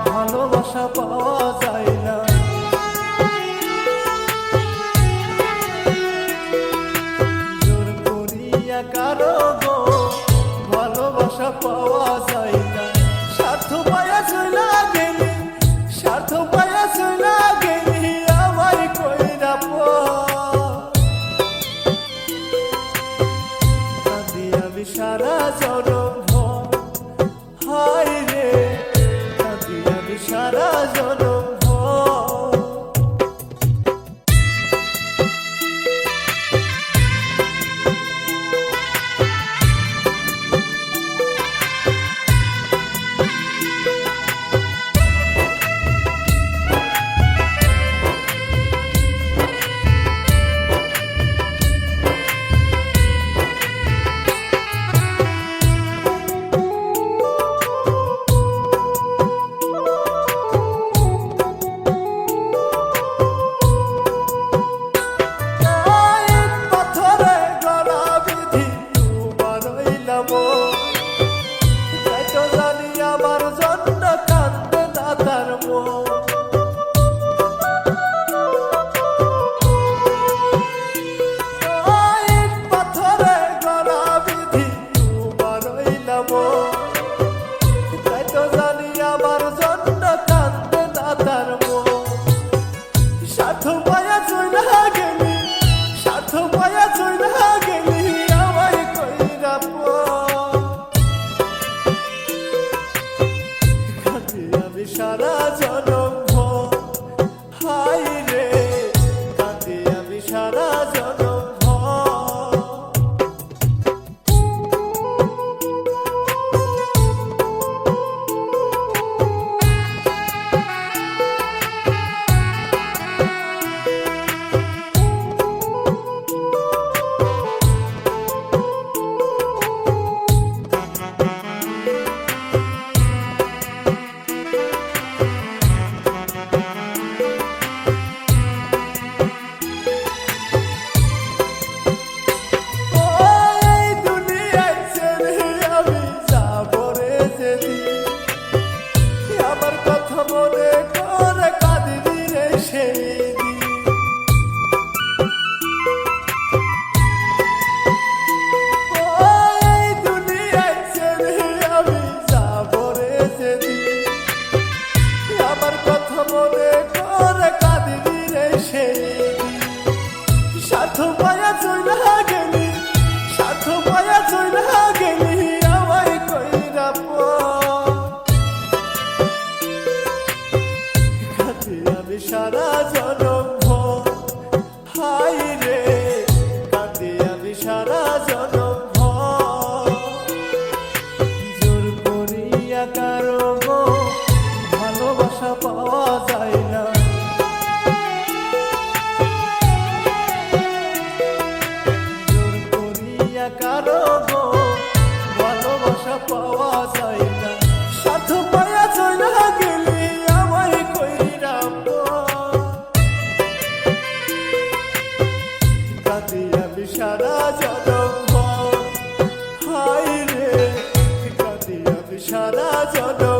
ভালোবাসা পাওয়া যায় না, জোর করিয়া কারো গো ভালোবাসা পাওয়া যায় না। স্বার্থ পায়া চইলা গেলি, স্বার্থ পায়া চইলা গেলি আমায় কইরা কাঁদি আমি সারা জনম, হায় রে কাঁদি আমি সারা জনম। তাই তো জানি আমার জন্য কান্দে না তার মন, পাথরে গড়া বিধি তোমার হইলাম, তাই তো জানি আমার জন্য কান্দে না তার মন। স্বার্থ পায়া চইলা গেলি, স্বার্থ পায়া চইলা গেলি আমায় কইরা আমি সারা জনম, হায় রে কাঁদি আমি সারা জনম। আমার কথা মনে করে কাঁদিনি রে সেই দুনিয়ায় ছেড়ে আমি যাব রে যেদিন, আমার কথা মনে করে কাঁদিনি রে সেই স্বার্থ পায়া চইলা গেলি, স্বার্থ পায়া চইলা গেলি আমায় কইরা আমি সারা জনম, হায় রে কাঁদি আমি সারা জনম। জোর করিয়া কারো গো ভালোবাসা পাওয়া যায় না, জোর করিয়া কারো গো ভালোবাসা পাওয়া যায় না। স্বার্থ পায়া চইলা গেলি আমায় কইরা কাঁদি আমি সারা জনম, হায় রে কাঁদি আমি সারা জনম।